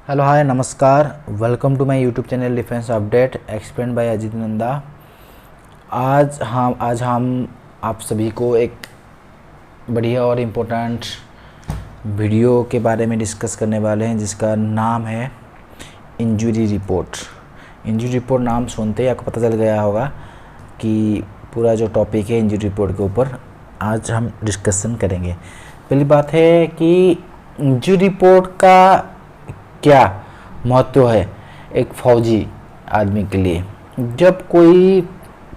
Hello hi नमस्कार। Welcome to my YouTube channel defence update explain by Ajit Nanda. आज हम आप सभी को एक बढ़िया और इम्पोर्टेंट वीडियो के बारे में डिस्कस करने वाले हैं, जिसका नाम है इंजरी रिपोर्ट। इंजरी रिपोर्ट नाम सुनते ही आपको पता चल गया होगा कि पूरा जो टॉपिक है इंजरी रिपोर्ट के ऊपर आज हम डिस्कशन करेंगे। पहली बात है कि इंजरी रिपोर्ट का क्या महत्व है एक फौजी आदमी के लिए। जब कोई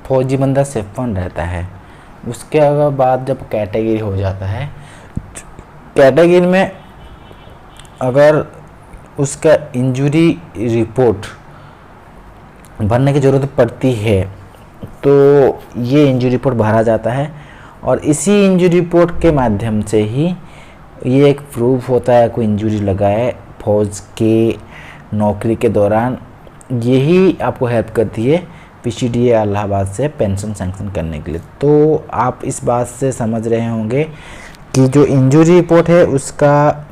फौजी बंदा सेफ वन रहता है, उसके अगर बाद जब कैटेगरी हो जाता है, कैटेगरी में अगर उसका इंजरी रिपोर्ट भरने की ज़रूरत पड़ती है तो ये इंजरी रिपोर्ट भरा जाता है, और इसी इंजरी रिपोर्ट के माध्यम से ही ये एक प्रूफ होता है कोई इंजरी लगा है फौज के नौकरी के दौरान। यही आपको हेल्प करती है पीसीडीए इलाहाबाद से पेंशन सैंक्शन करने के लिए। तो आप इस बात से समझ रहे होंगे कि जो इंजरी रिपोर्ट है उसका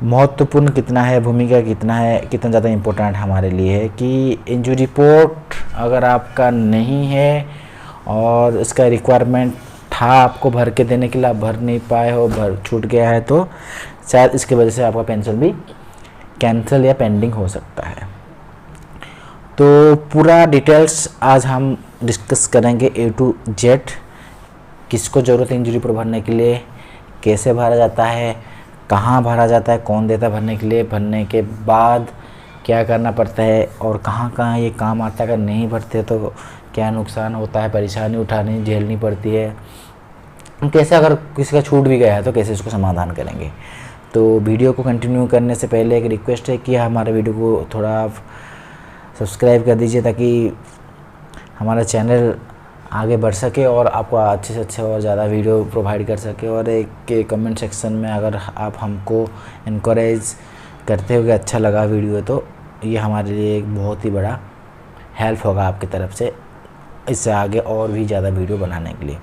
महत्वपूर्ण कितना है, भूमिका कितना है, कितना ज़्यादा इम्पोर्टेंट हमारे लिए है कि इंजरी रिपोर्ट अगर आपका नहीं है और इसका रिक्वायरमेंट था आपको भर के देने के लिए, आप भर नहीं पाए हो, भर छूट गया है, तो शायद इसकी वजह से आपका पेंशन भी कैंसिल या पेंडिंग हो सकता है। तो पूरा डिटेल्स आज हम डिस्कस करेंगे A to Z। किसको ज़रूरत है इंजरी रिपोर्ट भरने के लिए, कैसे भरा जाता है, कहाँ भरा जाता है, कौन देता है भरने के लिए, भरने के बाद क्या करना पड़ता है और कहाँ कहाँ ये काम आता है। अगर नहीं भरते तो क्या नुकसान होता है, परेशानी उठानी झेलनी पड़ती है, कैसे अगर किसी का छूट भी गया है तो कैसे इसको समाधान करेंगे। तो वीडियो को कंटिन्यू करने से पहले एक रिक्वेस्ट है कि हमारे वीडियो को थोड़ा आप सब्सक्राइब कर दीजिए ताकि हमारा चैनल आगे बढ़ सके और आपको अच्छे से अच्छे और ज़्यादा वीडियो प्रोवाइड कर सके। और एक कमेंट सेक्शन में अगर आप हमको इनकरेज करते हो कि अच्छा लगा वीडियो, तो ये हमारे लिए एक बहुत ही बड़ा हेल्प होगा आपकी तरफ से इससे आगे और भी ज़्यादा वीडियो बनाने के लिए।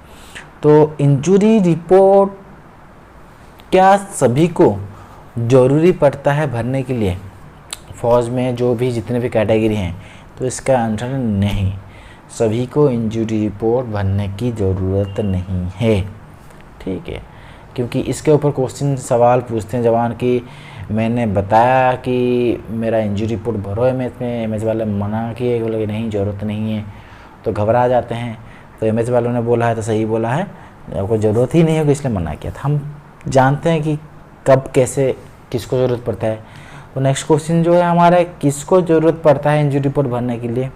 तो इंजरी रिपोर्ट क्या सभी को ज़रूरी पड़ता है भरने के लिए फ़ौज में, जो भी जितने भी कैटेगरी हैं? तो इसका आंसर नहीं, सभी को इंजरी रिपोर्ट भरने की ज़रूरत नहीं है। ठीक है, क्योंकि इसके ऊपर क्वेश्चन सवाल पूछते हैं जवान कि मैंने बताया कि मेरा इंजरी रिपोर्ट भरो एमएच में, एमएच वाले मना किए, बोले नहीं ज़रूरत नहीं है, तो घबरा जाते हैं। तो एमएच वालों ने बोला है तो सही बोला है, आपको ज़रूरत ही नहीं होगी इसलिए मना किया था। हम जानते हैं कि कब कैसे किसको ज़रूरत पड़ता है। तो नेक्स्ट क्वेश्चन जो है हमारा, किसको ज़रूरत पड़ता है इंजरी रिपोर्ट भरने के लिए?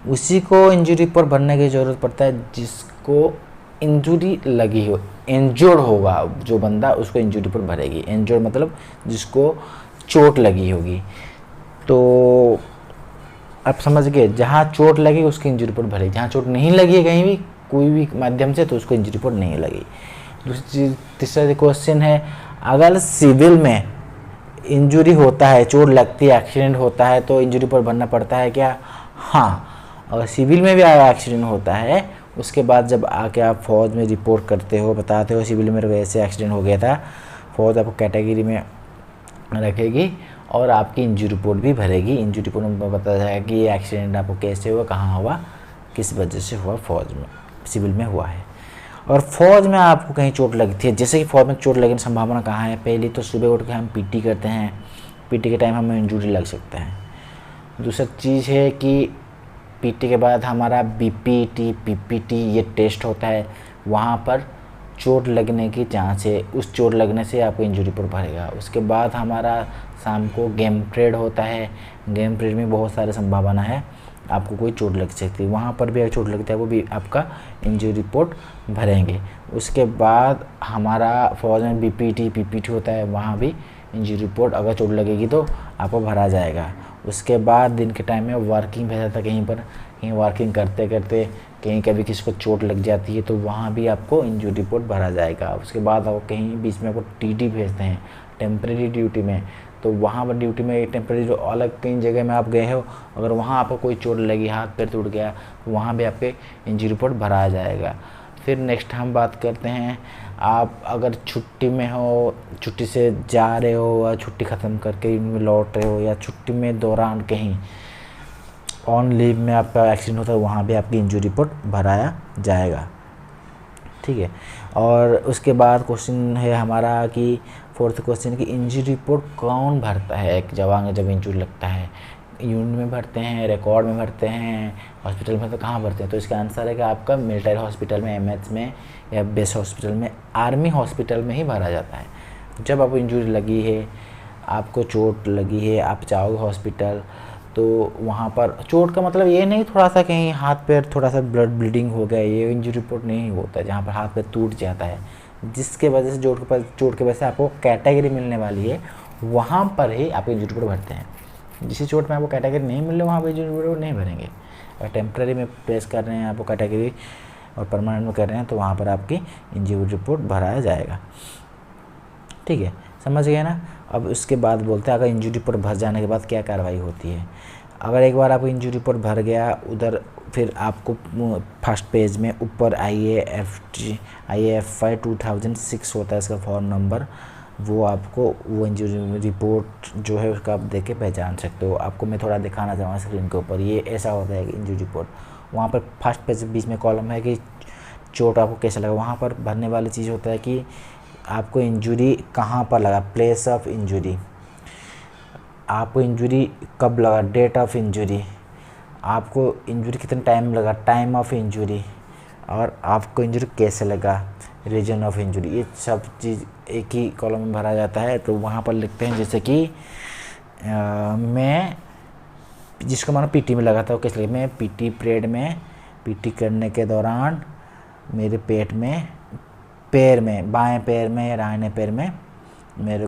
उसी को इंजरी रिपोर्ट भरने की ज़रूरत पड़ता है जिसको इंजरी लगी हो, इंजर्ड होगा जो बंदा, उसको इंजरी रिपोर्ट भरेगी। इंजर्ड मतलब जिसको चोट लगी होगी। तो आप समझ गए, जहाँ चोट लगी उसकी इंजरी रिपोर्ट भरेगी, जहाँ चोट नहीं लगी है कहीं भी कोई भी माध्यम से तो उसको इंजरी रिपोर्ट नहीं लगी। तीसरा क्वेश्चन है, अगर सिविल में इंजरी होता है, चोट लगती है, एक्सीडेंट होता है तो इंजरी रिपोर्ट भरना पड़ता है क्या? हाँ, अगर सिविल में भी अगर एक्सीडेंट होता है, उसके बाद जब आके आप फौज में रिपोर्ट करते हो, बताते हो सिविल में वैसे एक्सीडेंट हो गया था, फौज आपको कैटेगरी में रखेगी और आपकी इंजरी रिपोर्ट भी भरेगी। इंजरी रिपोर्ट में बताया जाएगा कि ये एक्सीडेंट आपको कैसे हुआ, कहाँ हुआ, किस वजह से हुआ, फौज में सिविल में हुआ है। और फौज में आपको कहीं चोट लगती है, जैसे कि फौज में चोट लगने की संभावना कहाँ है? पहली तो सुबह उठ के हम पीटी करते हैं, पीटी के टाइम हमें इंजरी लग सकता है। दूसरी चीज़ है कि पीटी के बाद हमारा बीपीटी पीपीटी ये टेस्ट होता है, वहाँ पर चोट लगने की चांस है, उस चोट लगने से आपको इंजरी रिपोर्ट भरेगा। उसके बाद हमारा शाम को गेम परेड होता है, गेम परेड में बहुत सारे संभावना है आपको कोई चोट लग सकती है, वहाँ पर भी अगर चोट लगता है वो भी आपका इंजरी रिपोर्ट भरेंगे। उसके बाद हमारा फौज में बीपीटी पीपीटी होता है, वहाँ भी इंजरी रिपोर्ट अगर चोट लगेगी तो आपको भरा जाएगा। उसके बाद दिन के टाइम में वर्किंग भेजा था, कहीं वर्किंग करते करते कहीं कभी किसी को चोट लग जाती है तो वहाँ भी आपको इंजरी रिपोर्ट भरा जाएगा। उसके बाद आपको कहीं बीच में आपको टीटी भेजते हैं टेम्परेरी ड्यूटी में, तो वहाँ पर ड्यूटी में एक टेम्परेरी जो अलग कहीं जगह में आप गए हो, अगर वहाँ आपको कोई चोट लगी, हाथ पैर टूट गया, तो वहाँ भी आपके इंजरी रिपोर्ट भरा जाएगा। फिर नेक्स्ट हम बात करते हैं आप अगर छुट्टी में हो, छुट्टी से जा रहे हो या छुट्टी ख़त्म करके लौट रहे हो, या छुट्टी में दौरान कहीं ऑन लीव में आपका एक्सीडेंट होता है, वहाँ भी आपकी इंजरी रिपोर्ट भराया जाएगा। ठीक है। और उसके बाद क्वेश्चन है हमारा कि फोर्थ क्वेश्चन कि इंजरी रिपोर्ट कौन भरता है एक जवान जब इंजरी लगता है? यूनिट में भरते हैं, रिकॉर्ड में भरते हैं, हॉस्पिटल में, तो कहाँ भरते हैं? तो इसका आंसर है कि आपका मिलिट्री हॉस्पिटल में, एमएच में, या बेस हॉस्पिटल में, आर्मी हॉस्पिटल में ही भरा जाता है। जब आपको इंजरी लगी है, आपको चोट लगी है, आप जाओगे हॉस्पिटल, तो वहाँ पर चोट का मतलब ये नहीं थोड़ा सा कहीं हाथ पैर थोड़ा सा ब्लड ब्लीडिंग हो गया, ये इंजरी रिपोर्ट नहीं होता है। जहाँ पर हाथ पैर टूट जाता है, जिसके वजह से चोट की वजह से आपको कैटेगरी मिलने वाली है, वहाँ पर ही आप इंजरी रिपोर्ट भरते हैं। जिस चोट में आपको कैटेगरी नहीं मिल रही, वहाँ पर इंजरी रिपोर्ट नहीं भरेंगे। अगर टेम्प्रेरी में प्लेस कर रहे हैं आपको कैटेगरी, और परमानेंट में कर रहे हैं, तो वहाँ पर आपकी इंजरी रिपोर्ट भराया जाएगा। ठीक है, समझ गए ना। अब उसके बाद बोलते हैं अगर इंजरी रिपोर्ट भर जाने के बाद क्या कार्रवाई होती है। अगर एक बार आपको इंजरी रिपोर्ट भर गया, उधर फिर आपको फर्स्ट पेज में ऊपर IAFI 2006 होता है इसका फॉर्म नंबर, वो आपको वो इंजरी रिपोर्ट जो है उसका आप देख के पहचान सकते हो। आपको मैं थोड़ा दिखाना चाहूँगा स्क्रीन के ऊपर। ये ऐसा होता है कि इंजरी रिपोर्ट, वहाँ पर फर्स्ट पेज बीच में कॉलम है कि चोट आपको कैसा लगा। वहाँ पर भरने वाली चीज़ होता है कि आपको इंजरी कहाँ पर लगा, प्लेस ऑफ इंजरी, आपको इंजरी कब लगा, डेट ऑफ इंजरी, आपको इंजरी कितने टाइम लगा, टाइम ऑफ इंजरी, और आपको इंजरी कैसे लगा, रीजन ऑफ इंजरी। ये सब चीज़ एक ही कॉलम में भरा जाता है। तो वहाँ पर लिखते हैं जैसे कि मैं जिसको मानो पीटी में लगा था, वो कैसे लगा, मैं पीटी पीरियड में पीटी करने के दौरान मेरे पेट में, पैर में, बाएं पैर में या दाहिने पैर में मेरे